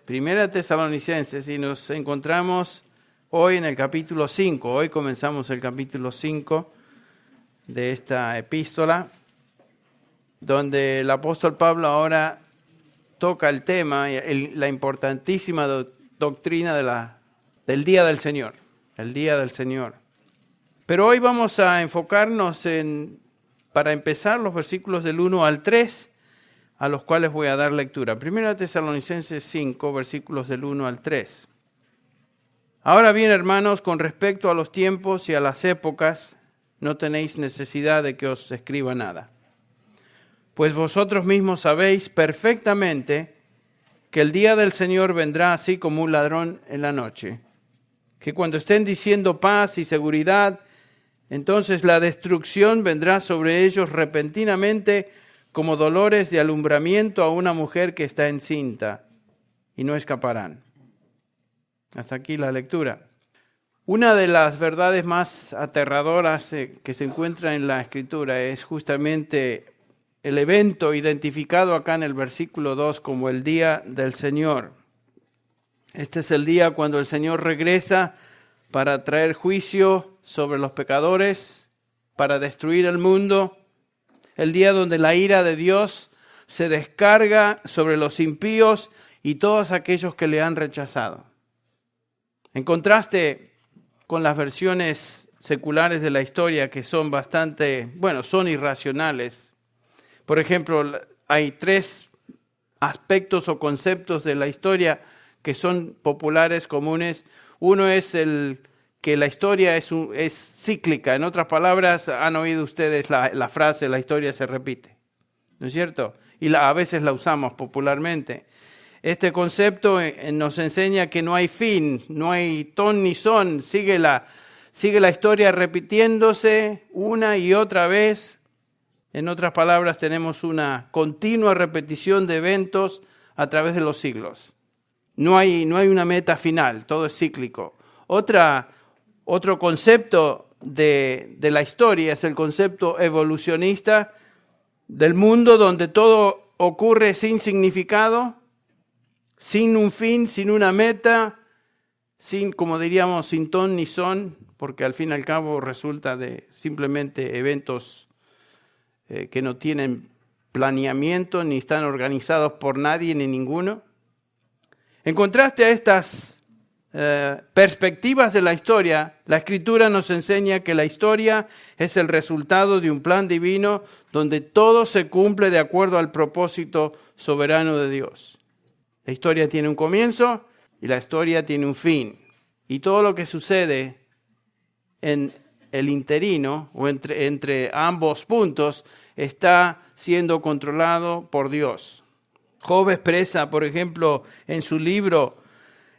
Primera Tesalonicenses, y nos encontramos hoy en el capítulo 5. Hoy comenzamos el capítulo 5 de esta epístola, donde el apóstol Pablo ahora toca el tema, la importantísima doctrina del día del Señor, el día del Señor. Pero hoy vamos a enfocarnos para empezar, los versículos del 1 al 3, a los cuales voy a dar lectura. Primera Tesalonicenses 5, versículos del 1 al 3. Ahora bien, hermanos, con respecto a los tiempos y a las épocas, no tenéis necesidad de que os escriba nada. Pues vosotros mismos sabéis perfectamente que el día del Señor vendrá así como un ladrón en la noche. Que cuando estén diciendo paz y seguridad, entonces la destrucción vendrá sobre ellos repentinamente como dolores de alumbramiento a una mujer que está encinta, y no escaparán. Hasta aquí la lectura. Una de las verdades más aterradoras que se encuentra en la Escritura es justamente el evento identificado acá en el versículo 2 como el día del Señor. Este es el día cuando el Señor regresa para traer juicio sobre los pecadores, para destruir el mundo. El día donde la ira de Dios se descarga sobre los impíos y todos aquellos que le han rechazado. En contraste con las versiones seculares de la historia que son son irracionales. Por ejemplo, hay 3 aspectos o conceptos de la historia que son populares, comunes. Uno es que la historia es cíclica. En otras palabras, han oído ustedes la frase, la historia se repite. ¿No es cierto? Y a veces la usamos popularmente. Este concepto nos enseña que no hay fin, no hay ton ni son. Sigue la historia repitiéndose una y otra vez. En otras palabras, tenemos una continua repetición de eventos a través de los siglos. No hay una meta final, todo es cíclico. Otro concepto de la historia es el concepto evolucionista del mundo, donde todo ocurre sin significado, sin un fin, sin una meta, como diríamos, sin ton ni son, porque al fin y al cabo resulta de simplemente eventos que no tienen planeamiento, ni están organizados por nadie ni ninguno. En contraste a estas perspectivas de la historia, la Escritura nos enseña que la historia es el resultado de un plan divino donde todo se cumple de acuerdo al propósito soberano de Dios. La historia tiene un comienzo y la historia tiene un fin. Y todo lo que sucede en el interino o entre ambos puntos está siendo controlado por Dios. Job expresa, por ejemplo, en su libro,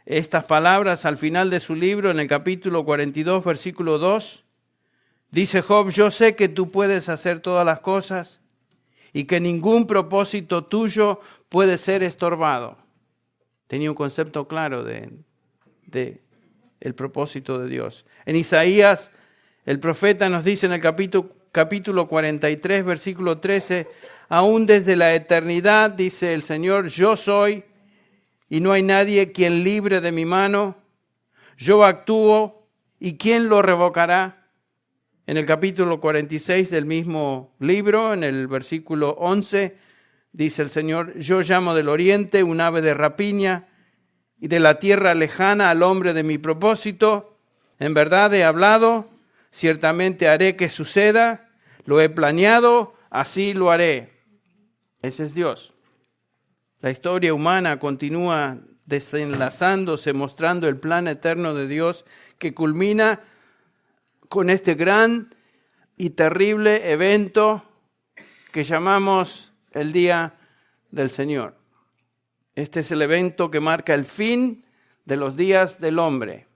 estas palabras al final de su libro, en el capítulo 42, versículo 2. Dice Job: yo sé que tú puedes hacer todas las cosas y que ningún propósito tuyo puede ser estorbado. Tenía un concepto claro de el propósito de Dios. En Isaías, el profeta nos dice en el capítulo 43, versículo 13, aún desde la eternidad, dice el Señor, yo soy, y no hay nadie quien libre de mi mano. Yo actúo, ¿y quién lo revocará? En el capítulo 46 del mismo libro, en el versículo 11, dice el Señor, yo llamo del oriente un ave de rapiña, y de la tierra lejana al hombre de mi propósito. En verdad he hablado, ciertamente haré que suceda, lo he planeado, así lo haré. Ese es Dios. La historia humana continúa desenlazándose, mostrando el plan eterno de Dios que culmina con este gran y terrible evento que llamamos el Día del Señor. Este es el evento que marca el fin de los días del hombre.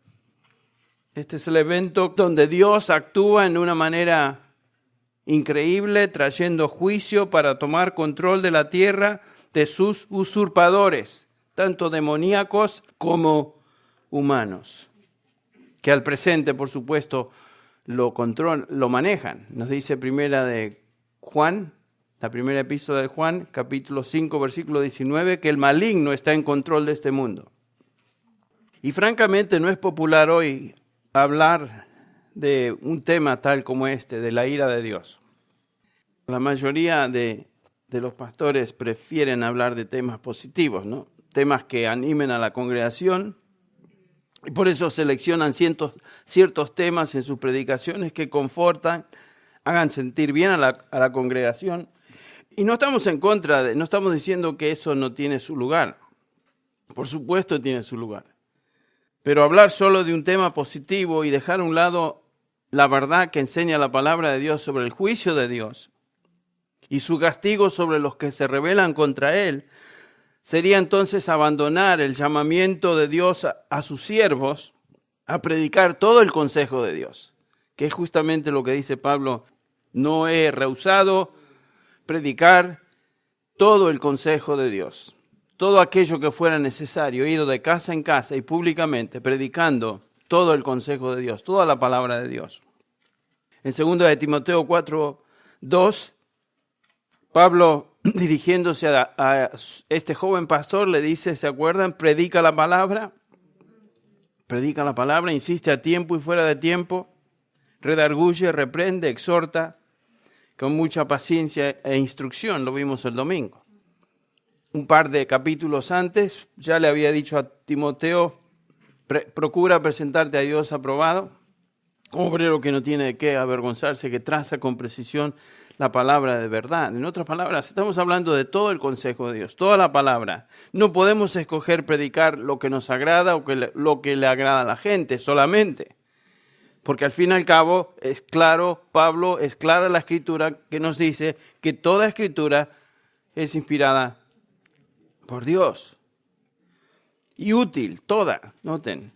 Este es el evento donde Dios actúa en una manera increíble, trayendo juicio para tomar control de la tierra de sus usurpadores, tanto demoníacos como humanos, que al presente, por supuesto, lo manejan. Nos dice primera de Juan La primera epístola de Juan, capítulo 5, versículo 19, que el maligno está en control de este mundo. Y francamente no es popular hoy hablar de un tema tal como este, de la ira de Dios. La mayoría de los pastores prefieren hablar de temas positivos, ¿no? Temas que animen a la congregación, y por eso seleccionan ciertos temas en sus predicaciones que confortan, hagan sentir bien a la congregación. Y no estamos en contra, no estamos diciendo que eso no tiene su lugar. Por supuesto tiene su lugar. Pero hablar solo de un tema positivo y dejar a un lado la verdad que enseña la palabra de Dios sobre el juicio de Dios y su castigo sobre los que se rebelan contra Él, sería entonces abandonar el llamamiento de Dios a sus siervos a predicar todo el consejo de Dios, que es justamente lo que dice Pablo: no he rehusado predicar todo el consejo de Dios, todo aquello que fuera necesario. He ido de casa en casa y públicamente predicando todo el consejo de Dios, toda la palabra de Dios. En 2 de Timoteo 4:2, Pablo, dirigiéndose a este joven pastor, le dice, ¿se acuerdan? Predica la palabra, insiste a tiempo y fuera de tiempo, redarguye, reprende, exhorta, con mucha paciencia e instrucción. Lo vimos el domingo. Un par de capítulos antes ya le había dicho a Timoteo, procura presentarte a Dios aprobado, obrero que no tiene de qué avergonzarse, que traza con precisión la palabra de verdad. En otras palabras, estamos hablando de todo el consejo de Dios, toda la palabra. No podemos escoger predicar lo que nos agrada o lo que le agrada a la gente solamente. Porque al fin y al cabo, es claro, Pablo, es clara la Escritura que nos dice que toda Escritura es inspirada por Dios. Y útil, toda, noten,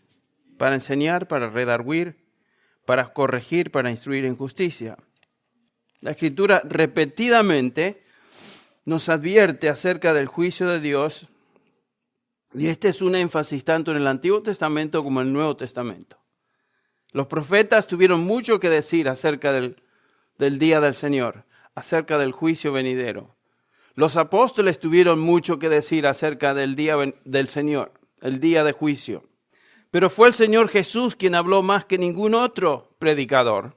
para enseñar, para redarguir, para corregir, para instruir en justicia. La Escritura repetidamente nos advierte acerca del juicio de Dios, y este es un énfasis tanto en el Antiguo Testamento como en el Nuevo Testamento. Los profetas tuvieron mucho que decir acerca del día del Señor, acerca del juicio venidero. Los apóstoles tuvieron mucho que decir acerca del día del Señor, el día de juicio. Pero fue el Señor Jesús quien habló más que ningún otro predicador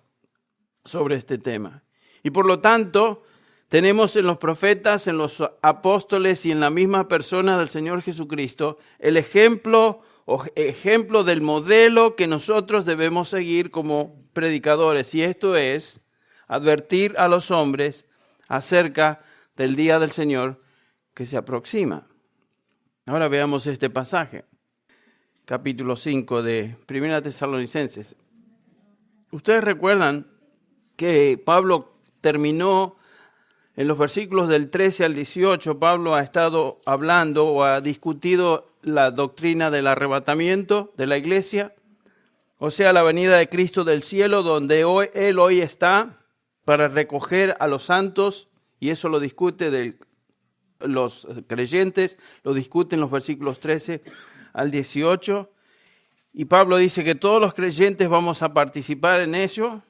sobre este tema. Y por lo tanto, tenemos en los profetas, en los apóstoles y en la misma persona del Señor Jesucristo el ejemplo del modelo que nosotros debemos seguir como predicadores. Y esto es advertir a los hombres acerca del día del Señor que se aproxima. Ahora veamos este pasaje, capítulo 5 de 1 Tesalonicenses. Ustedes recuerdan que Pablo terminó en los versículos del 13 al 18, Pablo ha estado hablando o ha discutido la doctrina del arrebatamiento de la iglesia, o sea, la venida de Cristo del cielo, donde Él hoy está para recoger a los santos, y eso lo discute los creyentes, lo discuten los versículos 13 al 18, y Pablo dice que todos los creyentes vamos a participar en ello.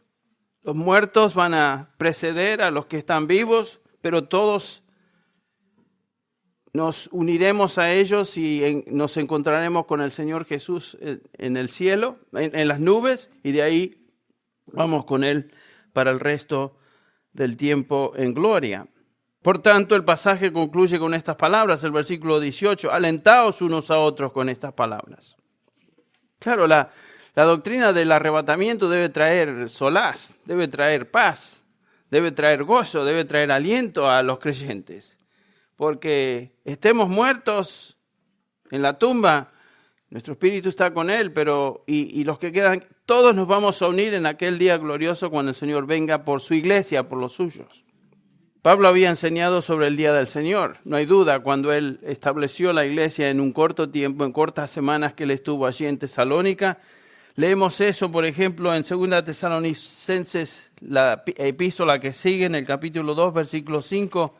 Los muertos van a preceder a los que están vivos, pero todos nos uniremos a ellos y nos encontraremos con el Señor Jesús en el cielo, en las nubes, y de ahí vamos con Él para el resto del tiempo en gloria. Por tanto, el pasaje concluye con estas palabras, el versículo 18, alentaos unos a otros con estas palabras. Claro, la doctrina del arrebatamiento debe traer solaz, debe traer paz, debe traer gozo, debe traer aliento a los creyentes. Porque estemos muertos en la tumba, nuestro espíritu está con Él, pero y los que quedan, todos nos vamos a unir en aquel día glorioso cuando el Señor venga por su iglesia, por los suyos. Pablo había enseñado sobre el día del Señor, no hay duda, cuando él estableció la iglesia en un corto tiempo, en cortas semanas que él estuvo allí en Tesalónica. Leemos eso, por ejemplo, en 2 Tesalonicenses, la epístola que sigue, en el capítulo 2, versículo 5.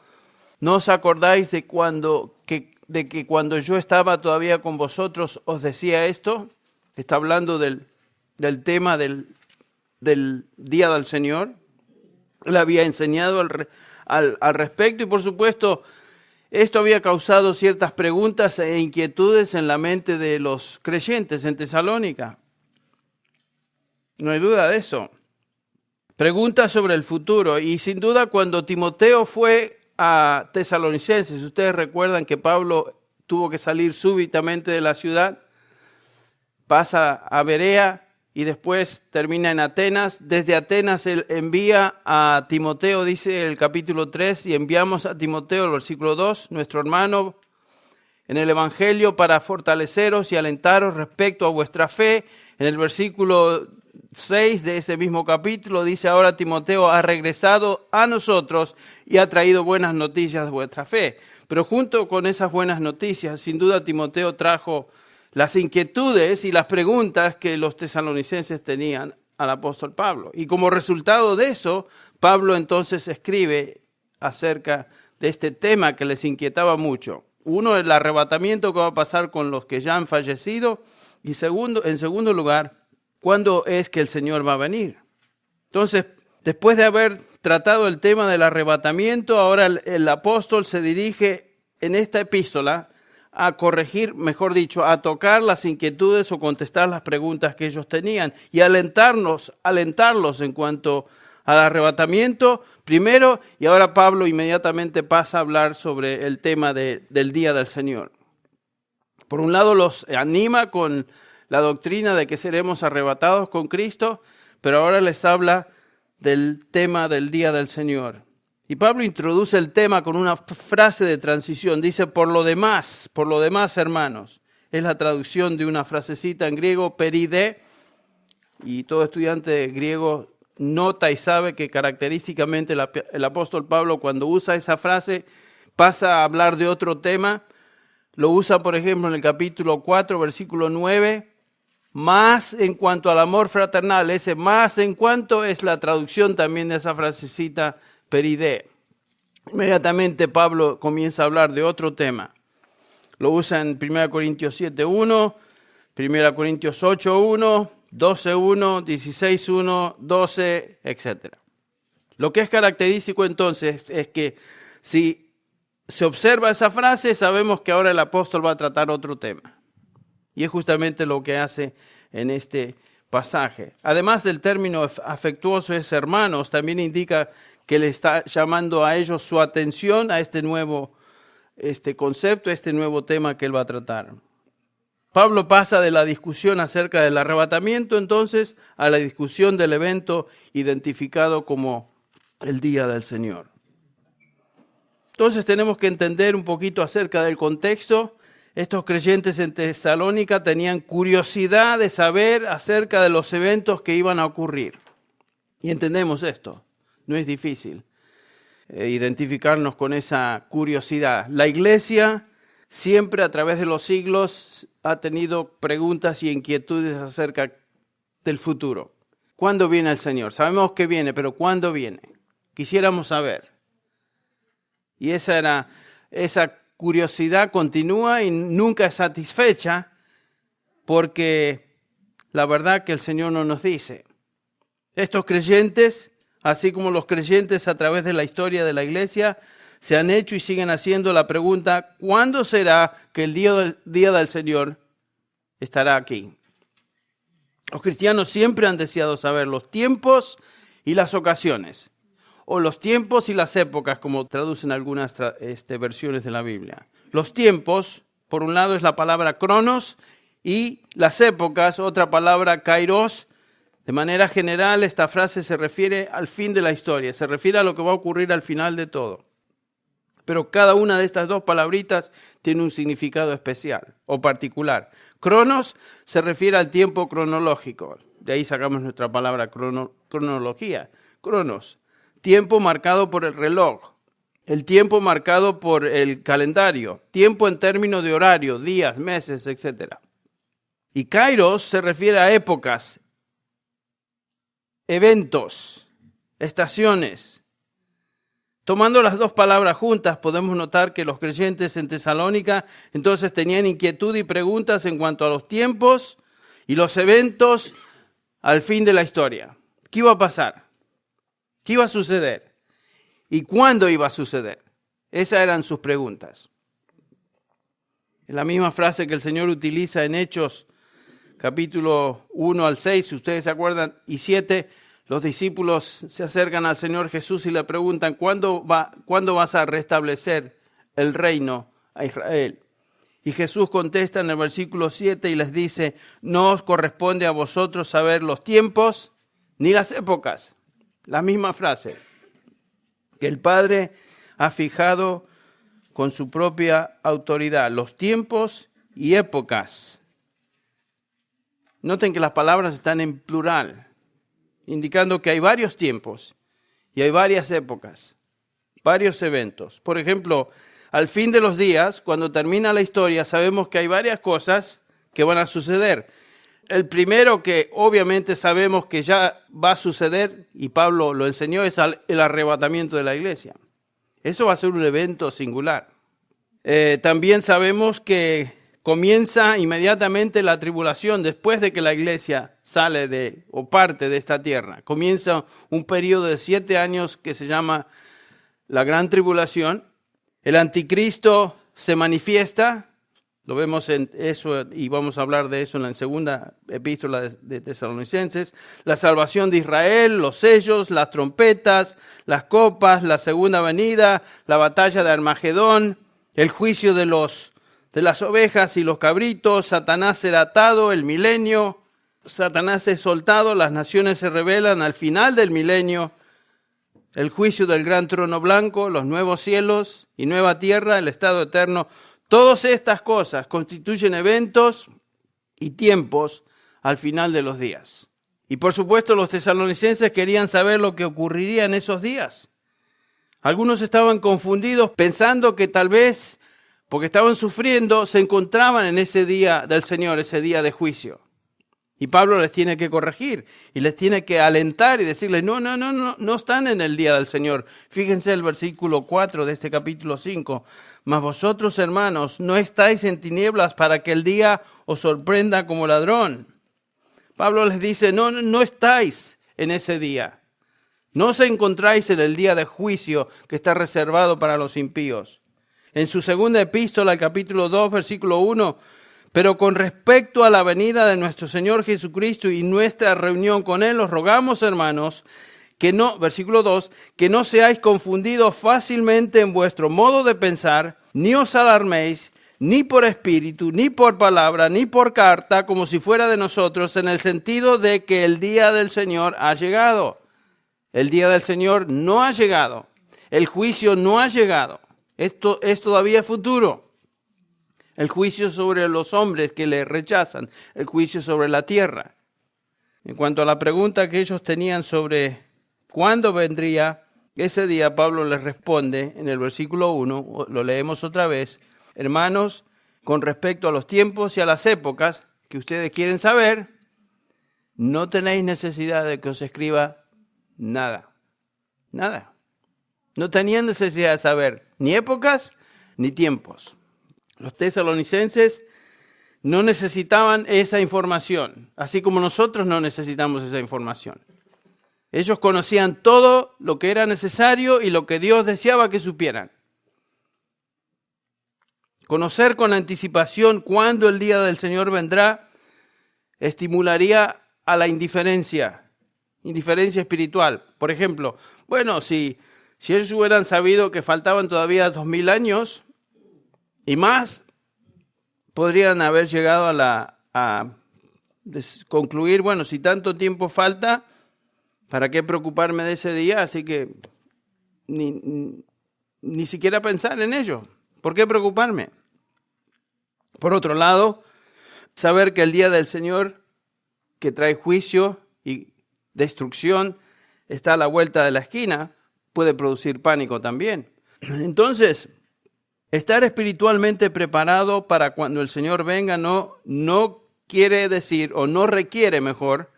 ¿No os acordáis de que cuando yo estaba todavía con vosotros os decía esto? Está hablando del tema del día del Señor. Él había enseñado al respecto y por supuesto esto había causado ciertas preguntas e inquietudes en la mente de los creyentes en Tesalónica. No hay duda de eso. Preguntas sobre el futuro y sin duda cuando Timoteo fue a Tesalonicenses, ustedes recuerdan que Pablo tuvo que salir súbitamente de la ciudad, pasa a Berea y después termina en Atenas. Desde Atenas él envía a Timoteo, dice el capítulo 3, y enviamos a Timoteo, el versículo 2, nuestro hermano en el Evangelio para fortaleceros y alentaros respecto a vuestra fe. En el versículo 6 de ese mismo capítulo dice, ahora Timoteo ha regresado a nosotros y ha traído buenas noticias de vuestra fe. Pero junto con esas buenas noticias, sin duda Timoteo trajo las inquietudes y las preguntas que los tesalonicenses tenían al apóstol Pablo. Y como resultado de eso, Pablo entonces escribe acerca de este tema que les inquietaba mucho. Uno, el arrebatamiento que va a pasar con los que ya han fallecido. Y en segundo lugar, ¿cuándo es que el Señor va a venir? Entonces, después de haber tratado el tema del arrebatamiento, ahora el apóstol se dirige en esta epístola a corregir, mejor dicho, a tocar las inquietudes o contestar las preguntas que ellos tenían y alentarlos en cuanto al arrebatamiento primero, y ahora Pablo inmediatamente pasa a hablar sobre el tema del día del Señor. Por un lado los anima con la doctrina de que seremos arrebatados con Cristo, pero ahora les habla del tema del día del Señor. Y Pablo introduce el tema con una frase de transición. Dice, por lo demás, hermanos. Es la traducción de una frasecita en griego, peride. Y todo estudiante griego nota y sabe que característicamente el apóstol Pablo cuando usa esa frase pasa a hablar de otro tema. Lo usa, por ejemplo, en el capítulo 4, versículo 9. Más en cuanto al amor fraternal. Ese más en cuanto es la traducción también de esa frasecita peride. Inmediatamente Pablo comienza a hablar de otro tema. Lo usa en 1 Corintios 7.1, 1 Corintios 8.1, 12.1, 16.1, 12, etc. Lo que es característico entonces es que si se observa esa frase, sabemos que ahora el apóstol va a tratar otro tema. Y es justamente lo que hace en este pasaje. Además del término afectuoso es hermanos, también indica que le está llamando a ellos su atención a este nuevo concepto, este nuevo tema que él va a tratar. Pablo pasa de la discusión acerca del arrebatamiento entonces a la discusión del evento identificado como el día del Señor. Entonces tenemos que entender un poquito acerca del contexto. Estos creyentes en Tesalónica tenían curiosidad de saber acerca de los eventos que iban a ocurrir. Y entendemos esto. No es difícil identificarnos con esa curiosidad. La iglesia siempre a través de los siglos ha tenido preguntas y inquietudes acerca del futuro. ¿Cuándo viene el Señor? Sabemos que viene, pero ¿cuándo viene? Quisiéramos saber. Y esa curiosidad continúa y nunca es satisfecha porque la verdad que el Señor no nos dice. Estos creyentes, así como los creyentes a través de la historia de la iglesia, se han hecho y siguen haciendo la pregunta, ¿cuándo será que el día del Señor estará aquí? Los cristianos siempre han deseado saber los tiempos y las ocasiones, o los tiempos y las épocas, como traducen algunas versiones de la Biblia. Los tiempos, por un lado, es la palabra cronos, y las épocas, otra palabra kairos. De manera general, esta frase se refiere al fin de la historia, se refiere a lo que va a ocurrir al final de todo. Pero cada una de estas dos palabritas tiene un significado especial o particular. Cronos se refiere al tiempo cronológico, de ahí sacamos nuestra palabra cronología. Cronos, tiempo marcado por el reloj, el tiempo marcado por el calendario, tiempo en términos de horario, días, meses, etc. Y kairos se refiere a épocas, eventos, estaciones. Tomando las dos palabras juntas, podemos notar que los creyentes en Tesalónica entonces tenían inquietud y preguntas en cuanto a los tiempos y los eventos al fin de la historia. ¿Qué iba a pasar? ¿Qué iba a suceder? y cuándo iba a suceder. Esas eran sus preguntas. Es la misma frase que el Señor utiliza en Hechos, capítulo 1 al 6, si ustedes se acuerdan, y 7, los discípulos se acercan al Señor Jesús y le preguntan, ¿cuándo vas a restablecer el reino a Israel? Y Jesús contesta en el versículo 7 y les dice, no os corresponde a vosotros saber los tiempos ni las épocas. La misma frase que el Padre ha fijado con su propia autoridad, los tiempos y épocas. Noten que las palabras están en plural, indicando que hay varios tiempos y hay varias épocas, varios eventos. Por ejemplo, al fin de los días, cuando termina la historia, sabemos que hay varias cosas que van a suceder. El primero que obviamente sabemos que ya va a suceder, y Pablo lo enseñó, es el arrebatamiento de la iglesia. Eso va a ser un evento singular. También sabemos que comienza inmediatamente la tribulación después de que la iglesia sale o parte de esta tierra. Comienza un periodo de 7 años que se llama la Gran Tribulación. El anticristo se manifiesta, lo vemos en eso y vamos a hablar de eso en la segunda epístola de Tesalonicenses. La salvación de Israel, los sellos, las trompetas, las copas, la segunda venida, la batalla de Armagedón, el juicio de las ovejas y los cabritos, Satanás será atado, el milenio, Satanás es soltado, las naciones se rebelan al final del milenio, el juicio del gran trono blanco, los nuevos cielos y nueva tierra, el estado eterno. Todas estas cosas constituyen eventos y tiempos al final de los días. Y por supuesto los tesalonicenses querían saber lo que ocurriría en esos días. Algunos estaban confundidos pensando que tal vez, porque estaban sufriendo, se encontraban en ese día del Señor, ese día de juicio. Y Pablo les tiene que corregir y les tiene que alentar y decirles, no están en el día del Señor. Fíjense el versículo 4 de este capítulo 5. Mas vosotros, hermanos, no estáis en tinieblas para que el día os sorprenda como ladrón. Pablo les dice, no estáis en ese día. No os encontráis en el día de juicio que está reservado para los impíos. En su segunda epístola, el capítulo 2, versículo 1, pero con respecto a la venida de nuestro Señor Jesucristo y nuestra reunión con Él, os rogamos, hermanos, versículo 2, que no seáis confundidos fácilmente en vuestro modo de pensar, ni os alarméis, ni por espíritu, ni por palabra, ni por carta, como si fuera de nosotros, en el sentido de que el día del Señor ha llegado. El día del Señor no ha llegado. El juicio no ha llegado. Esto es todavía futuro. El juicio sobre los hombres que le rechazan, el juicio sobre la tierra. En cuanto a la pregunta que ellos tenían sobre cuándo vendría ese día, Pablo les responde en el versículo 1, lo leemos otra vez, hermanos, con respecto a los tiempos y a las épocas que ustedes quieren saber, no tenéis necesidad de que os escriba nada. No tenían necesidad de saber ni épocas ni tiempos. Los tesalonicenses no necesitaban esa información, así como nosotros no necesitamos esa información. Ellos conocían todo lo que era necesario y lo que Dios deseaba que supieran. Conocer con anticipación cuándo el día del Señor vendrá estimularía a la indiferencia espiritual. Por ejemplo, si ellos hubieran sabido que faltaban todavía 2000 años y más, podrían haber llegado a concluir, si tanto tiempo falta, ¿para qué preocuparme de ese día? Así que ni siquiera pensar en ello. ¿Por qué preocuparme? Por otro lado, saber que el día del Señor, que trae juicio y destrucción, está a la vuelta de la esquina, puede producir pánico también. Entonces, estar espiritualmente preparado para cuando el Señor venga no quiere decir, o no requiere mejor,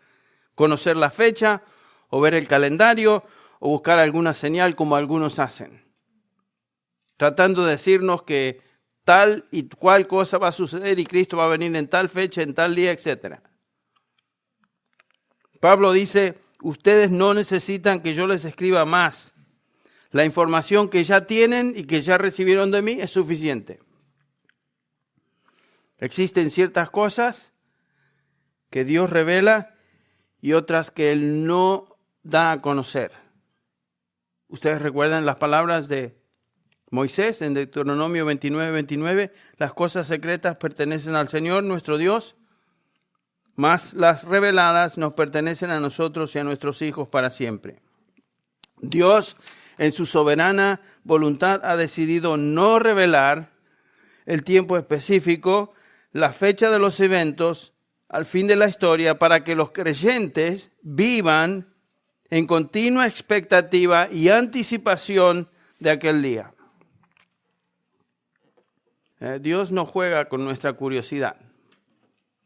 conocer la fecha, o ver el calendario, o buscar alguna señal como algunos hacen, tratando de decirnos que tal y cual cosa va a suceder y Cristo va a venir en tal fecha, en tal día, etc. Pablo dice, ustedes no necesitan que yo les escriba más. La información que ya tienen y que ya recibieron de mí es suficiente. Existen ciertas cosas que Dios revela y otras que Él no da a conocer. Ustedes recuerdan las palabras de Moisés en Deuteronomio 29:29, las cosas secretas pertenecen al Señor nuestro Dios, mas las reveladas nos pertenecen a nosotros y a nuestros hijos para siempre. Dios, en su soberana voluntad, ha decidido no revelar el tiempo específico, la fecha de los eventos, al fin de la historia, para que los creyentes vivan en continua expectativa y anticipación de aquel día. Dios no juega con nuestra curiosidad.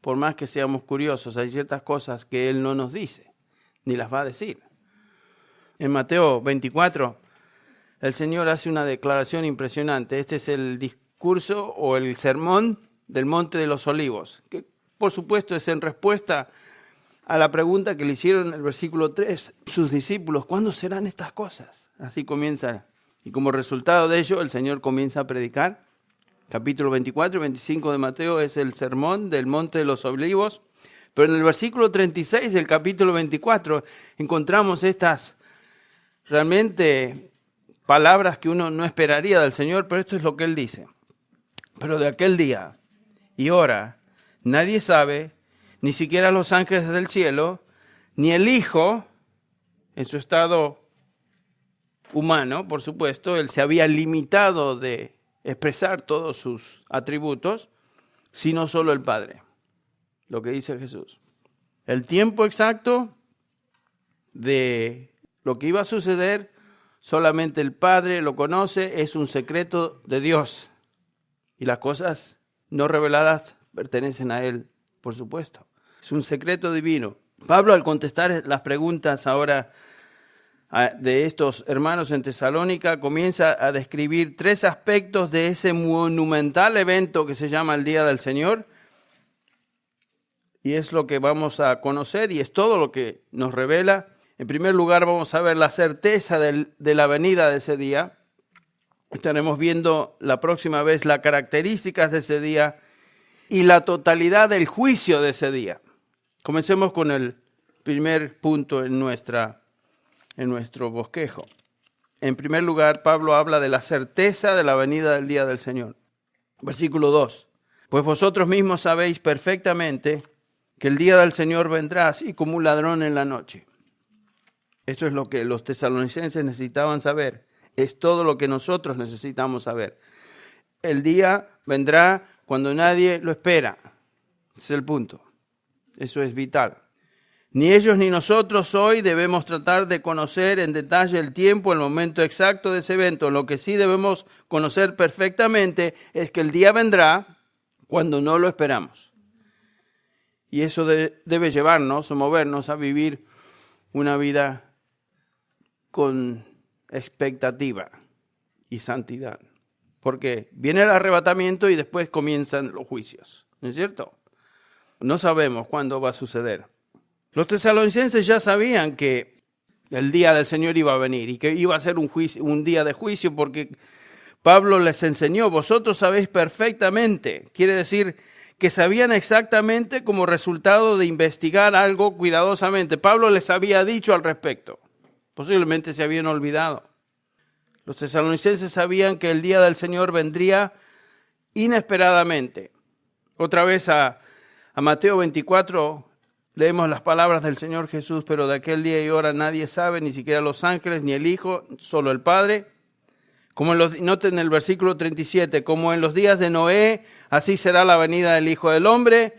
Por más que seamos curiosos, hay ciertas cosas que Él no nos dice, ni las va a decir. En Mateo 24, el Señor hace una declaración impresionante. Este es el discurso o el sermón del Monte de los Olivos, que por supuesto es en respuesta a la pregunta que le hicieron en el versículo 3, sus discípulos, ¿cuándo serán estas cosas? Así comienza, y como resultado de ello, el Señor comienza a predicar. Capítulo 24 y 25 de Mateo es el sermón del Monte de los Olivos, pero en el versículo 36 del capítulo 24 encontramos estas realmente palabras que uno no esperaría del Señor, pero esto es lo que Él dice. Pero de aquel día y hora nadie sabe, ni siquiera los ángeles del cielo, ni el Hijo, en su estado humano, por supuesto, Él se había limitado de expresar todos sus atributos, sino solo el Padre, lo que dice Jesús. El tiempo exacto de lo que iba a suceder, solamente el Padre lo conoce, es un secreto de Dios. Y las cosas no reveladas pertenecen a Él, por supuesto. Es un secreto divino. Pablo, al contestar las preguntas ahora de estos hermanos en Tesalónica, comienza a describir tres aspectos de ese monumental evento que se llama el Día del Señor. Y es lo que vamos a conocer y es todo lo que nos revela. En primer lugar, vamos a ver la certeza de la venida de ese día. Estaremos viendo la próxima vez las características de ese día y la totalidad del juicio de ese día. Comencemos con el primer punto en nuestro bosquejo. En primer lugar, Pablo habla de la certeza de la venida del día del Señor. Versículo 2. Pues vosotros mismos sabéis perfectamente que el día del Señor vendrá así como un ladrón en la noche. Esto es lo que los tesalonicenses necesitaban saber. Es todo lo que nosotros necesitamos saber. El día vendrá cuando nadie lo espera. Ese es el punto. Eso es vital. Ni ellos ni nosotros hoy debemos tratar de conocer en detalle el tiempo, el momento exacto de ese evento. Lo que sí debemos conocer perfectamente es que el día vendrá cuando no lo esperamos. Y eso debe llevarnos o movernos a vivir una vida con expectativa y santidad. Porque viene el arrebatamiento y después comienzan los juicios. ¿No es cierto? No sabemos cuándo va a suceder. Los tesalonicenses ya sabían que el día del Señor iba a venir y que iba a ser un día de juicio porque Pablo les enseñó, vosotros sabéis perfectamente, quiere decir que sabían exactamente como resultado de investigar algo cuidadosamente. Pablo les había dicho al respecto, posiblemente se habían olvidado. Los tesalonicenses sabían que el día del Señor vendría inesperadamente. Otra vez a Mateo 24 leemos las palabras del Señor Jesús, pero de aquel día y hora nadie sabe, ni siquiera los ángeles, ni el Hijo, solo el Padre. Noten el versículo 37, como en los días de Noé, así será la venida del Hijo del Hombre.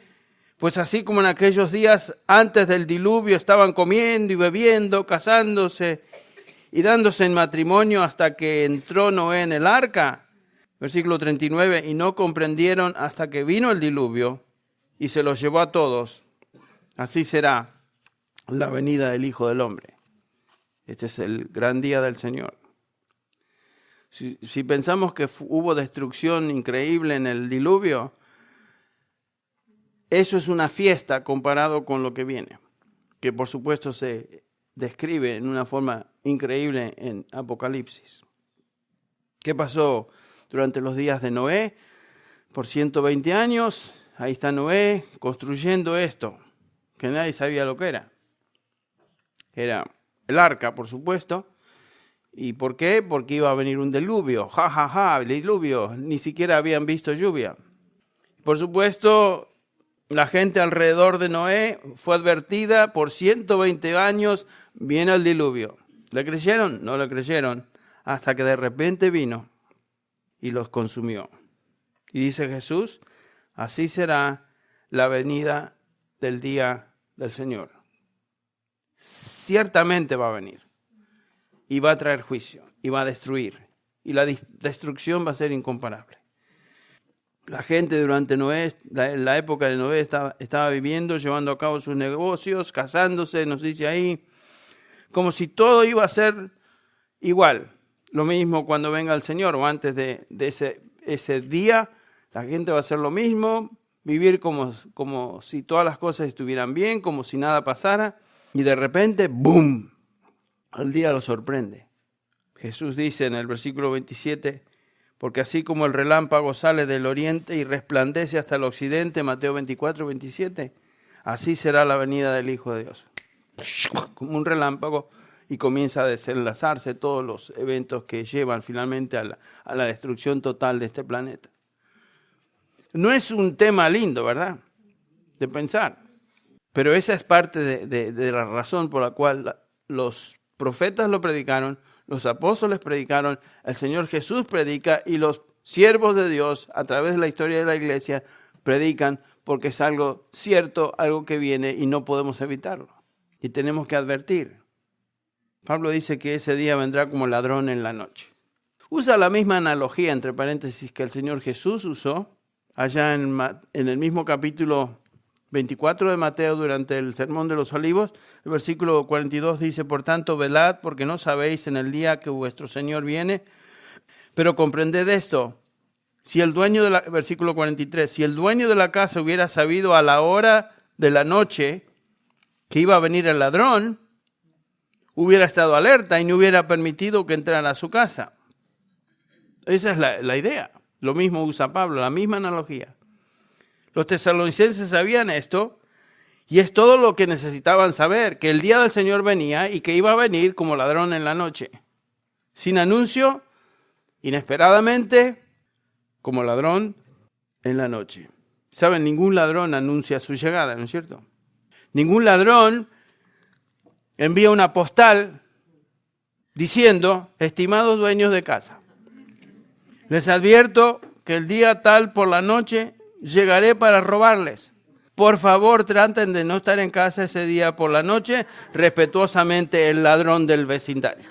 Pues así como en aquellos días antes del diluvio estaban comiendo y bebiendo, casándose y dándose en matrimonio hasta que entró Noé en el arca. Versículo 39, y no comprendieron hasta que vino el diluvio y se los llevó a todos. Así será la venida del Hijo del Hombre. Este es el gran día del Señor. Si pensamos que hubo destrucción increíble en el diluvio, eso es una fiesta comparado con lo que viene, que por supuesto se describe en una forma increíble en Apocalipsis. ¿Qué pasó durante los días de Noé? Por 120 años, ahí está Noé construyendo esto, que nadie sabía lo que era. Era el arca, por supuesto. ¿Y por qué? Porque iba a venir un diluvio. ¡Ja, ja, ja! El diluvio. Ni siquiera habían visto lluvia. Por supuesto, la gente alrededor de Noé fue advertida por 120 años, viene el diluvio. ¿Le creyeron? No le creyeron. Hasta que de repente vino y los consumió. Y dice Jesús, así será la venida del día del Señor. Ciertamente va a venir. Y va a traer juicio. Y va a destruir. Y la destrucción va a ser incomparable. La gente durante Noé, la época de Noé, estaba viviendo, llevando a cabo sus negocios, casándose, nos dice ahí, como si todo iba a ser igual. Lo mismo cuando venga el Señor, o antes de ese día, la gente va a hacer lo mismo, vivir como si todas las cosas estuvieran bien, como si nada pasara, y de repente, ¡boom!, el día lo sorprende. Jesús dice en el versículo 27, porque así como el relámpago sale del oriente y resplandece hasta el occidente, Mateo 24, 27, así será la venida del Hijo de Dios. Como un relámpago, y comienza a desenlazarse todos los eventos que llevan finalmente a la destrucción total de este planeta. No es un tema lindo, ¿verdad?, de pensar. Pero esa es parte de la razón por la cual los profetas lo predicaron, los apóstoles predicaron, el Señor Jesús predica y los siervos de Dios a través de la historia de la iglesia predican porque es algo cierto, algo que viene y no podemos evitarlo. Y tenemos que advertir. Pablo dice que ese día vendrá como ladrón en la noche. Usa la misma analogía, entre paréntesis, que el Señor Jesús usó allá en el mismo capítulo 24 de Mateo durante el Sermón de los Olivos. El versículo 42 dice, por tanto, velad, porque no sabéis en el día que vuestro Señor viene. Pero comprended esto, versículo 43, si el dueño de la casa hubiera sabido a la hora de la noche que iba a venir el ladrón, hubiera estado alerta y no hubiera permitido que entrara a su casa. Esa es la idea. Lo mismo usa Pablo, la misma analogía. Los tesalonicenses sabían esto y es todo lo que necesitaban saber, que el día del Señor venía y que iba a venir como ladrón en la noche. Sin anuncio, inesperadamente, como ladrón en la noche. Saben, ningún ladrón anuncia su llegada, ¿no es cierto? Ningún ladrón envía una postal diciendo, estimados dueños de casa, les advierto que el día tal por la noche llegaré para robarles. Por favor, traten de no estar en casa ese día por la noche, respetuosamente el ladrón del vecindario.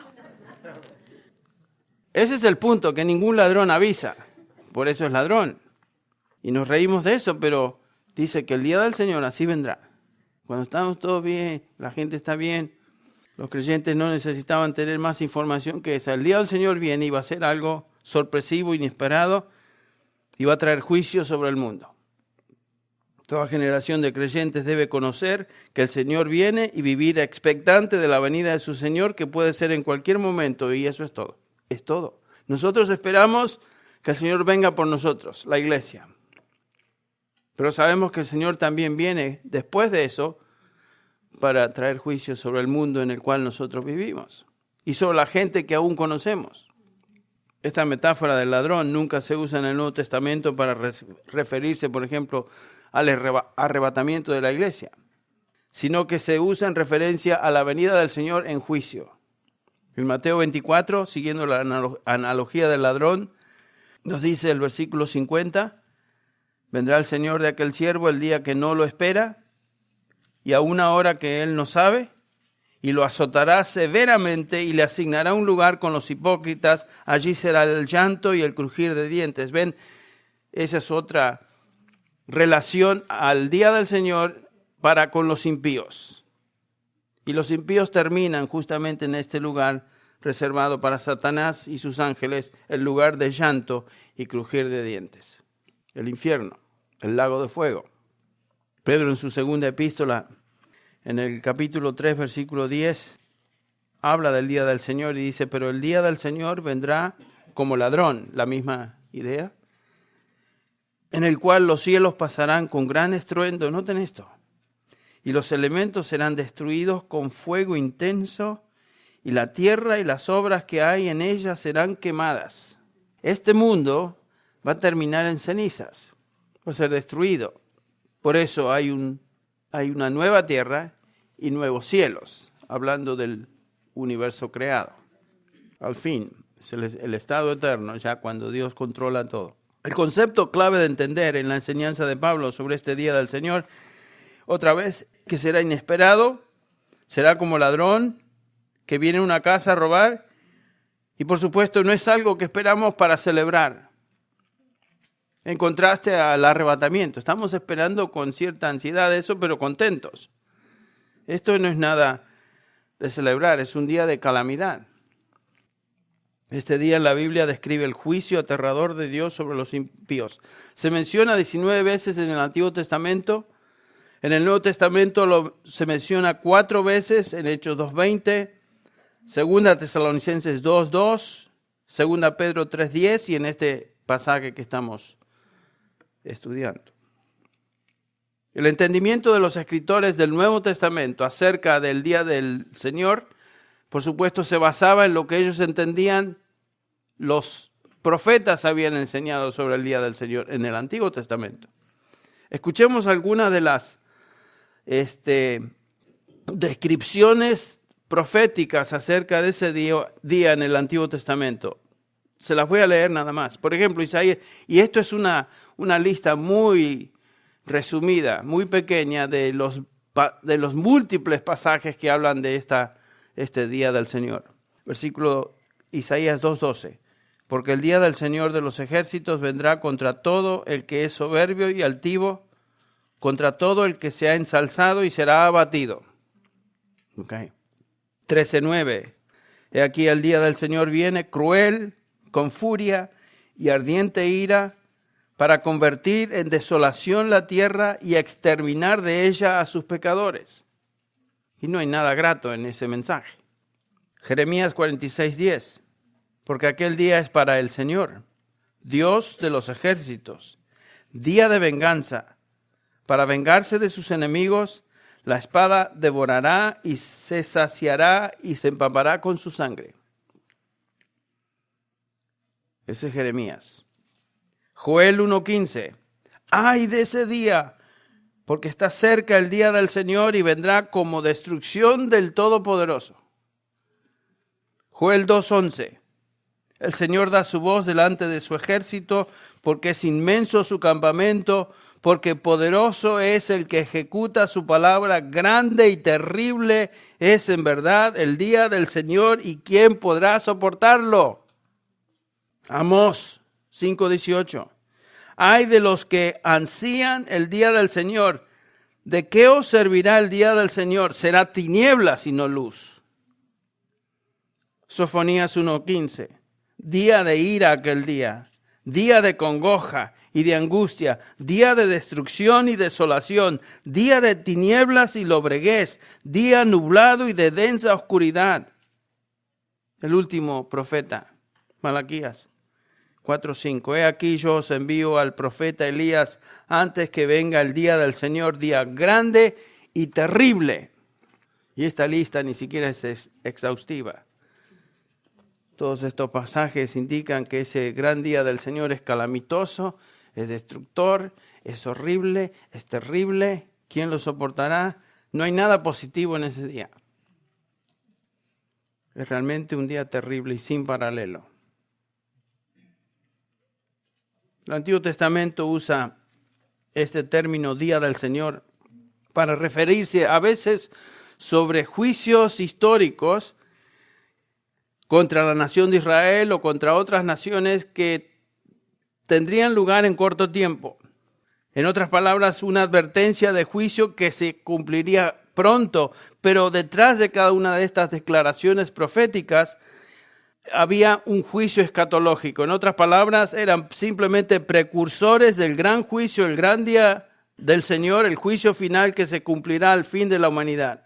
Ese es el punto, que ningún ladrón avisa. Por eso es ladrón. Y nos reímos de eso, pero dice que el día del Señor así vendrá. Cuando estamos todos bien, la gente está bien, los creyentes no necesitaban tener más información que esa. El día del Señor viene y va a ser algo sorpresivo, inesperado, y va a traer juicio sobre el mundo. Toda generación de creyentes debe conocer que el Señor viene y vivir expectante de la venida de su Señor, que puede ser en cualquier momento, y eso es todo. Es todo. Nosotros esperamos que el Señor venga por nosotros, la iglesia. Pero sabemos que el Señor también viene después de eso para traer juicio sobre el mundo en el cual nosotros vivimos y sobre la gente que aún conocemos. Esta metáfora del ladrón nunca se usa en el Nuevo Testamento para referirse, por ejemplo, al arrebatamiento de la iglesia, sino que se usa en referencia a la venida del Señor en juicio. En Mateo 24, siguiendo la analogía del ladrón, nos dice el versículo 50, vendrá el Señor de aquel siervo el día que no lo espera y a una hora que él no sabe, y lo azotará severamente y le asignará un lugar con los hipócritas. Allí será el llanto y el crujir de dientes. Ven, esa es otra relación al día del Señor para con los impíos. Y los impíos terminan justamente en este lugar reservado para Satanás y sus ángeles, el lugar de llanto y crujir de dientes. El infierno, el lago de fuego. Pedro en su segunda epístola, en el capítulo 3, versículo 10, habla del día del Señor y dice, pero el día del Señor vendrá como ladrón, la misma idea, en el cual los cielos pasarán con gran estruendo, noten esto, y los elementos serán destruidos con fuego intenso, y la tierra y las obras que hay en ella serán quemadas. Este mundo va a terminar en cenizas, va a ser destruido. Por eso hay una nueva tierra y nuevos cielos, hablando del universo creado. Al fin, es el estado eterno, ya cuando Dios controla todo. El concepto clave de entender en la enseñanza de Pablo sobre este día del Señor, otra vez, que será inesperado, será como ladrón que viene a una casa a robar, y por supuesto no es algo que esperamos para celebrar. En contraste al arrebatamiento, estamos esperando con cierta ansiedad eso, pero contentos. Esto no es nada de celebrar, es un día de calamidad. Este día en la Biblia describe el juicio aterrador de Dios sobre los impíos. Se menciona 19 veces en el Antiguo Testamento. En el Nuevo Testamento se menciona 4 veces en Hechos 2:20, 2 Tesalonicenses 2:2, 2 Pedro 3:10 y en este pasaje que estamos estudiando. El entendimiento de los escritores del Nuevo Testamento acerca del día del Señor, por supuesto, se basaba en lo que ellos entendían. Los profetas habían enseñado sobre el día del Señor en el Antiguo Testamento. Escuchemos algunas de las descripciones proféticas acerca de ese día en el Antiguo Testamento. Se las voy a leer nada más. Por ejemplo, Isaías, y esto es una lista muy resumida, muy pequeña de los múltiples pasajes que hablan de este día del Señor. Versículo Isaías 2:12. Porque el día del Señor de los ejércitos vendrá contra todo el que es soberbio y altivo, contra todo el que se ha ensalzado y será abatido. Okay. 13:9. He aquí el día del Señor viene cruel, con furia y ardiente ira, para convertir en desolación la tierra y exterminar de ella a sus pecadores. Y no hay nada grato en ese mensaje. Jeremías 46:10. Porque aquel día es para el Señor, Dios de los ejércitos, día de venganza. Para vengarse de sus enemigos, la espada devorará y se saciará y se empapará con su sangre. Ese es Jeremías. Joel 1:15. ¡Ay de ese día! Porque está cerca el día del Señor y vendrá como destrucción del Todopoderoso. Joel 2:11. El Señor da su voz delante de su ejército, porque es inmenso su campamento, porque poderoso es el que ejecuta su palabra, grande y terrible es en verdad el día del Señor, y ¿quién podrá soportarlo? Amós 5:18. Ay de los que ansían el día del Señor. ¿De qué os servirá el día del Señor? Será tinieblas y no luz. Sofonías 1:15. Día de ira aquel día, día de congoja y de angustia, día de destrucción y desolación, día de tinieblas y lobreguez, día nublado y de densa oscuridad. El último profeta, Malaquías 4:5. He aquí yo os envío al profeta Elías antes que venga el día del Señor, día grande y terrible. Y esta lista ni siquiera es exhaustiva. Todos estos pasajes indican que ese gran día del Señor es calamitoso, es destructor, es horrible, es terrible. ¿Quién lo soportará? No hay nada positivo en ese día. Es realmente un día terrible y sin paralelo. El Antiguo Testamento usa este término Día del Señor para referirse a veces sobre juicios históricos contra la nación de Israel o contra otras naciones que tendrían lugar en corto tiempo. En otras palabras, una advertencia de juicio que se cumpliría pronto, pero detrás de cada una de estas declaraciones proféticas había un juicio escatológico. En otras palabras, eran simplemente precursores del gran juicio, el gran día del Señor, el juicio final que se cumplirá al fin de la humanidad.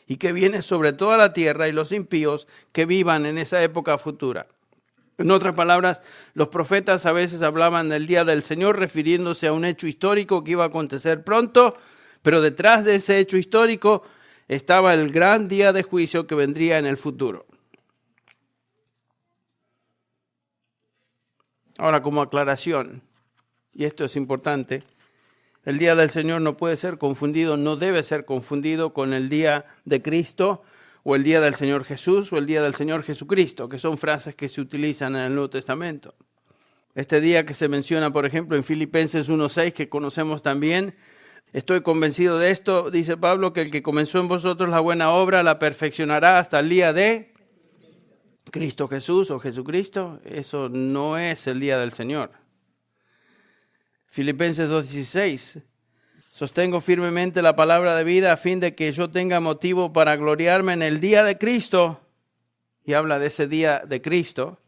y que viene sobre toda la tierra y los impíos que vivan en esa época futura. En otras palabras, los profetas a veces hablaban del día del Señor refiriéndose a un hecho histórico que iba a acontecer pronto, pero detrás de ese hecho histórico estaba el gran día de juicio que vendría en el futuro. Ahora, como aclaración, y esto es importante, el día del Señor no puede ser confundido, no debe ser confundido con el día de Cristo, o el día del Señor Jesús, o el día del Señor Jesucristo, que son frases que se utilizan en el Nuevo Testamento. Este día que se menciona, por ejemplo, en Filipenses 1:6, que conocemos también, estoy convencido de esto, dice Pablo, que el que comenzó en vosotros la buena obra la perfeccionará hasta el día de Cristo Jesús o Jesucristo. Eso no es el día del Señor. Filipenses 2:16, sostengo firmemente la palabra de vida a fin de que yo tenga motivo para gloriarme en el día de Cristo. Y habla de ese día de Cristo.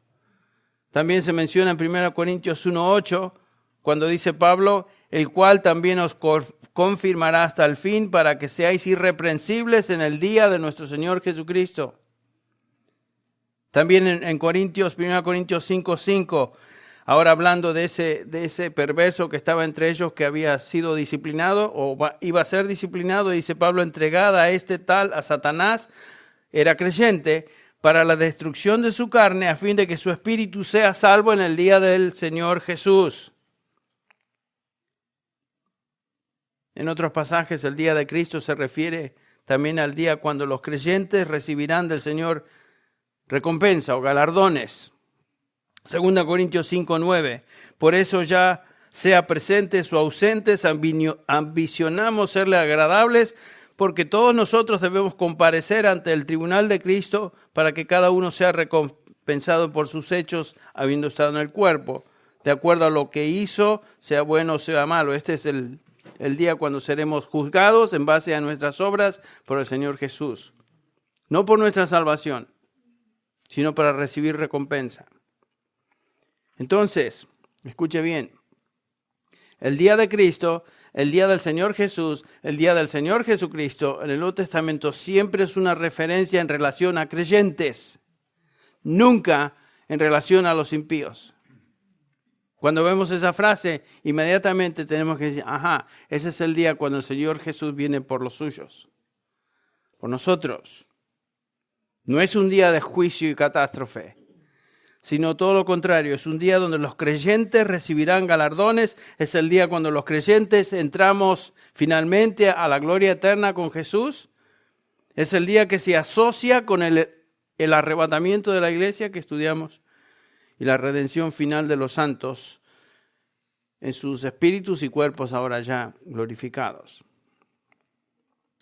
También se menciona en 1 Corintios 1:8, cuando dice Pablo, el cual también os confirmará hasta el fin para que seáis irreprensibles en el día de nuestro Señor Jesucristo. También en 1 Corintios 5:5, ahora hablando de ese perverso que estaba entre ellos que había sido disciplinado o iba a ser disciplinado, dice Pablo, entregada a este tal, a Satanás, era creyente, para la destrucción de su carne, a fin de que su espíritu sea salvo en el día del Señor Jesús. En otros pasajes, el día de Cristo se refiere también al día cuando los creyentes recibirán del Señor recompensa o galardones. 2 Corintios 5:9. Por eso ya sea presentes o ausentes, ambicionamos serle agradables, porque todos nosotros debemos comparecer ante el tribunal de Cristo para que cada uno sea recompensado por sus hechos, habiendo estado en el cuerpo, de acuerdo a lo que hizo, sea bueno o sea malo. Este es el día cuando seremos juzgados en base a nuestras obras por el Señor Jesús. No por nuestra salvación, sino para recibir recompensa. Entonces, escuche bien, el día de Cristo, el día del Señor Jesús, el día del Señor Jesucristo, en el Nuevo Testamento siempre es una referencia en relación a creyentes, nunca en relación a los impíos. Cuando vemos esa frase, inmediatamente tenemos que decir, ese es el día cuando el Señor Jesús viene por los suyos, por nosotros. No es un día de juicio y catástrofe, sino todo lo contrario. Es un día donde los creyentes recibirán galardones. Es el día cuando los creyentes entramos finalmente a la gloria eterna con Jesús. Es el día que se asocia con el arrebatamiento de la iglesia que estudiamos y la redención final de los santos en sus espíritus y cuerpos ahora ya glorificados.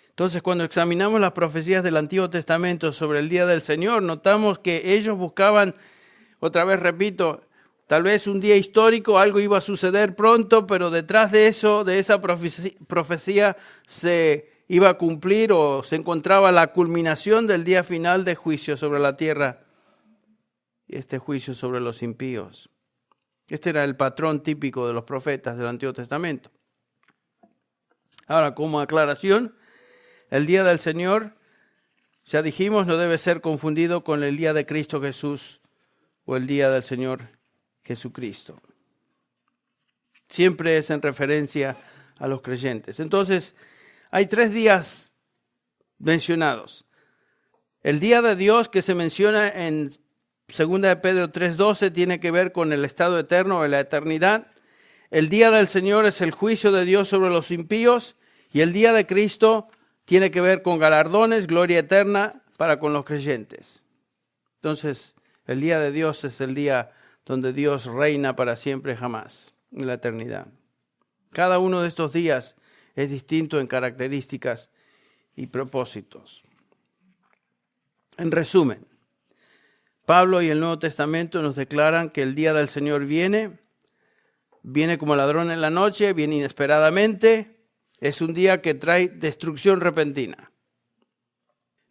Entonces, cuando examinamos las profecías del Antiguo Testamento sobre el día del Señor, notamos que ellos buscaban, otra vez repito, tal vez un día histórico, algo iba a suceder pronto, pero detrás de eso, de esa profecía, se iba a cumplir o se encontraba la culminación del día final de juicio sobre la tierra y este juicio sobre los impíos. Este era el patrón típico de los profetas del Antiguo Testamento. Ahora, como aclaración, el día del Señor, ya dijimos, no debe ser confundido con el día de Cristo Jesús o el día del Señor Jesucristo. Siempre es en referencia a los creyentes. Entonces, hay 3 días mencionados. El día de Dios que se menciona en 2 de Pedro 3:12 tiene que ver con el estado eterno o la eternidad. El día del Señor es el juicio de Dios sobre los impíos y el día de Cristo tiene que ver con galardones, gloria eterna para con los creyentes. Entonces, el día de Dios es el día donde Dios reina para siempre jamás, en la eternidad. Cada uno de estos días es distinto en características y propósitos. En resumen, Pablo y el Nuevo Testamento nos declaran que el día del Señor viene como ladrón en la noche, viene inesperadamente. Es un día que trae destrucción repentina.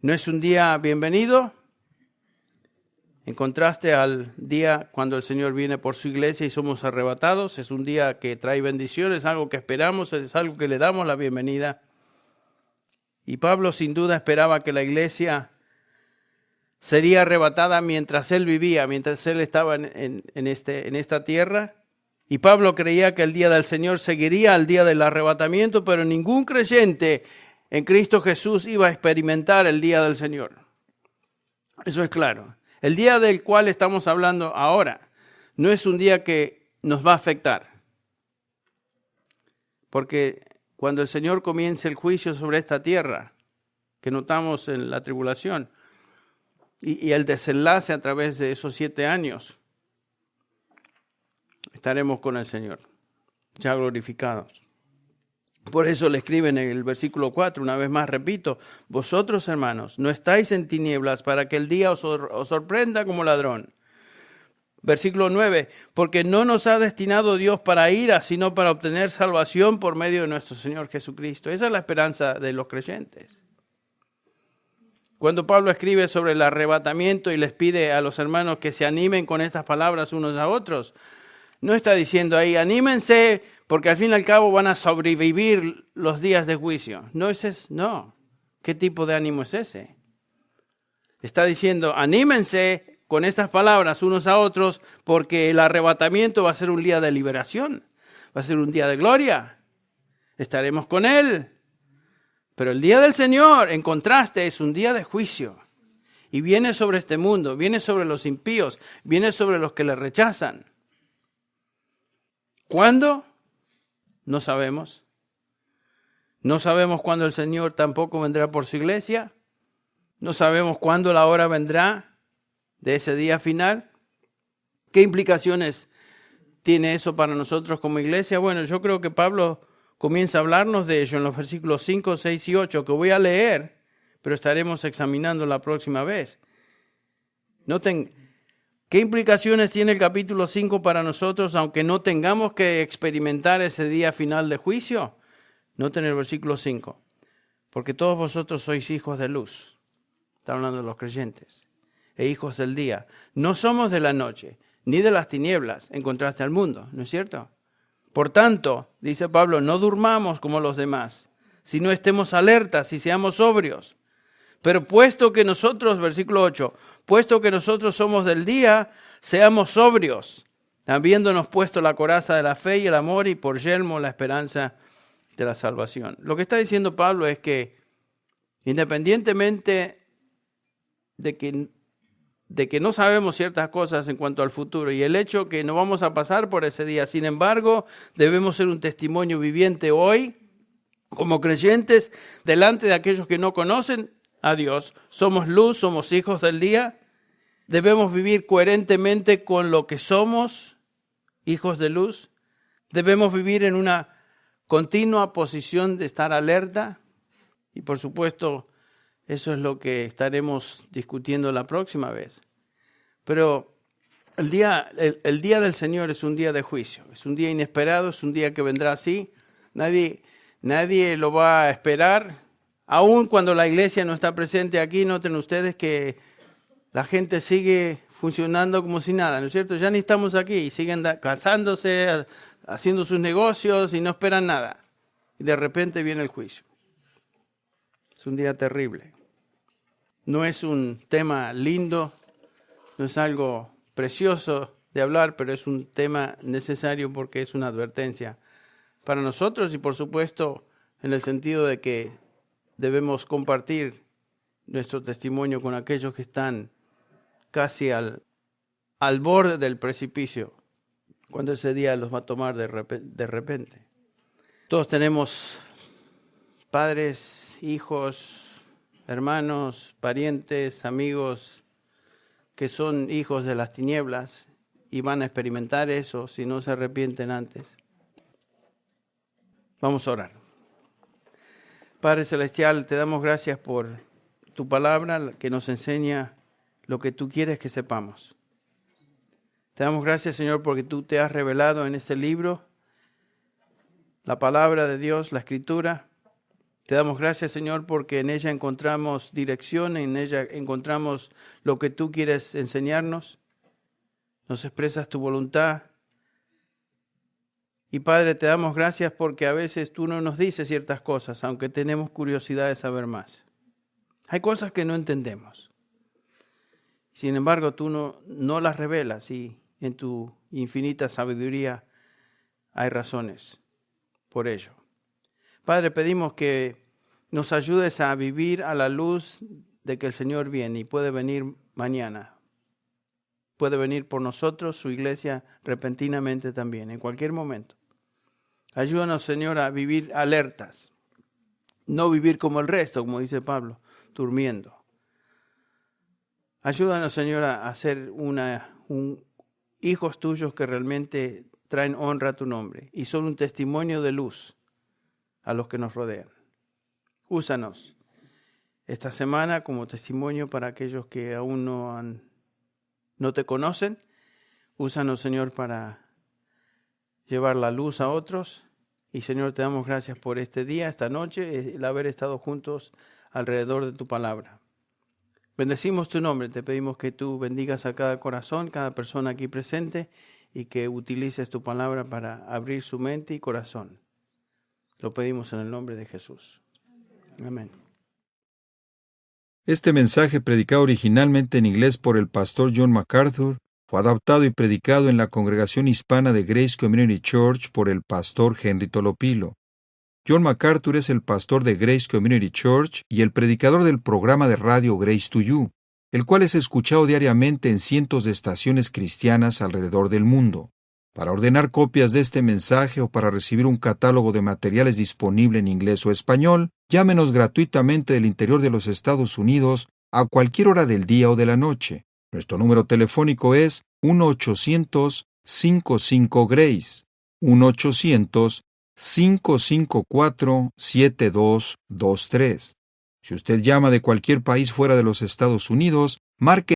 No es un día bienvenido, en contraste al día cuando el Señor viene por su iglesia y somos arrebatados. Es un día que trae bendiciones, algo que esperamos, es algo que le damos la bienvenida. Y Pablo sin duda esperaba que la iglesia sería arrebatada mientras él vivía, mientras él estaba en esta tierra. Y Pablo creía que el día del Señor seguiría al día del arrebatamiento, pero ningún creyente en Cristo Jesús iba a experimentar el día del Señor. Eso es claro. El día del cual estamos hablando ahora no es un día que nos va a afectar. Porque cuando el Señor comience el juicio sobre esta tierra, que notamos en la tribulación, y el desenlace a través de esos 7 años, estaremos con el Señor, ya glorificados. Por eso le escriben en el versículo 4, una vez más repito, vosotros hermanos, no estáis en tinieblas para que el día os sorprenda como ladrón. Versículo 9, porque no nos ha destinado Dios para ira, sino para obtener salvación por medio de nuestro Señor Jesucristo. Esa es la esperanza de los creyentes. Cuando Pablo escribe sobre el arrebatamiento y les pide a los hermanos que se animen con estas palabras unos a otros, no está diciendo ahí, anímense porque al fin y al cabo van a sobrevivir los días de juicio. No. ¿Qué tipo de ánimo es ese? Está diciendo, anímense con estas palabras unos a otros porque el arrebatamiento va a ser un día de liberación, va a ser un día de gloria. Estaremos con Él. Pero el día del Señor, en contraste, es un día de juicio. Y viene sobre este mundo, viene sobre los impíos, viene sobre los que le rechazan. ¿Cuándo? No sabemos. No sabemos cuándo el Señor tampoco vendrá por su iglesia. No sabemos cuándo la hora vendrá de ese día final. ¿Qué implicaciones tiene eso para nosotros como iglesia? Bueno, yo creo que Pablo comienza a hablarnos de ello en los versículos 5, 6 y 8, que voy a leer, pero estaremos examinando la próxima vez. Noten, ¿qué implicaciones tiene el capítulo 5 para nosotros, aunque no tengamos que experimentar ese día final de juicio? Noten el versículo 5, porque todos vosotros sois hijos de luz, está hablando de los creyentes, e hijos del día. No somos de la noche, ni de las tinieblas, en contraste al mundo, ¿no es cierto? Por tanto, dice Pablo, no durmamos como los demás, sino estemos alertas y seamos sobrios. Pero puesto que nosotros, versículo 8, puesto que nosotros somos del día, seamos sobrios, habiéndonos puesto la coraza de la fe y el amor y por yelmo la esperanza de la salvación. Lo que está diciendo Pablo es que independientemente de que no sabemos ciertas cosas en cuanto al futuro y el hecho que no vamos a pasar por ese día, sin embargo, debemos ser un testimonio viviente hoy, como creyentes, delante de aquellos que no conocen a Dios. Somos luz, somos hijos del día. Debemos vivir coherentemente con lo que somos, hijos de luz. Debemos vivir en una continua posición de estar alerta. Y por supuesto, eso es lo que estaremos discutiendo la próxima vez. Pero el día del Señor es un día de juicio. Es un día inesperado, es un día que vendrá así. Nadie lo va a esperar. Aún cuando la iglesia no está presente aquí, noten ustedes que la gente sigue funcionando como si nada, ¿no es cierto? Ya ni estamos aquí y siguen casándose, haciendo sus negocios y no esperan nada. Y de repente viene el juicio. Es un día terrible. No es un tema lindo, no es algo precioso de hablar, pero es un tema necesario porque es una advertencia para nosotros y por supuesto en el sentido de que debemos compartir nuestro testimonio con aquellos que están casi al borde del precipicio, cuando ese día los va a tomar de repente. Todos tenemos padres, hijos, hermanos, parientes, amigos que son hijos de las tinieblas y van a experimentar eso si no se arrepienten antes. Vamos a orar. Padre Celestial, te damos gracias por tu palabra que nos enseña lo que tú quieres que sepamos. Te damos gracias, Señor, porque tú te has revelado en este libro, la palabra de Dios, la Escritura. Te damos gracias, Señor, porque en ella encontramos dirección, en ella encontramos lo que tú quieres enseñarnos. Nos expresas tu voluntad. Y Padre, te damos gracias porque a veces tú no nos dices ciertas cosas, aunque tenemos curiosidad de saber más. Hay cosas que no entendemos. Sin embargo, tú no las revelas y en tu infinita sabiduría hay razones por ello. Padre, pedimos que nos ayudes a vivir a la luz de que el Señor viene y puede venir mañana. Puede venir por nosotros, su iglesia, repentinamente también, en cualquier momento. Ayúdanos, Señor, a vivir alertas. No vivir como el resto, como dice Pablo, durmiendo. Ayúdanos, Señor, a ser hijos tuyos que realmente traen honra a tu nombre y son un testimonio de luz a los que nos rodean. Úsanos esta semana como testimonio para aquellos que aún no te conocen. Úsanos, Señor, para llevar la luz a otros. Y, Señor, te damos gracias por este día, esta noche, el haber estado juntos alrededor de tu palabra. Bendecimos tu nombre, te pedimos que tú bendigas a cada corazón, cada persona aquí presente y que utilices tu palabra para abrir su mente y corazón. Lo pedimos en el nombre de Jesús. Amén. Este mensaje, predicado originalmente en inglés por el pastor John MacArthur, fue adaptado y predicado en la congregación hispana de Grace Community Church por el pastor Henry Tolopilo. John MacArthur es el pastor de Grace Community Church y el predicador del programa de radio Grace to You, el cual es escuchado diariamente en cientos de estaciones cristianas alrededor del mundo. Para ordenar copias de este mensaje o para recibir un catálogo de materiales disponible en inglés o español, llámenos gratuitamente del interior de los Estados Unidos a cualquier hora del día o de la noche. Nuestro número telefónico es 1-800-55-GRACE, 1-800-554-7223. Si usted llama de cualquier país fuera de los Estados Unidos, marque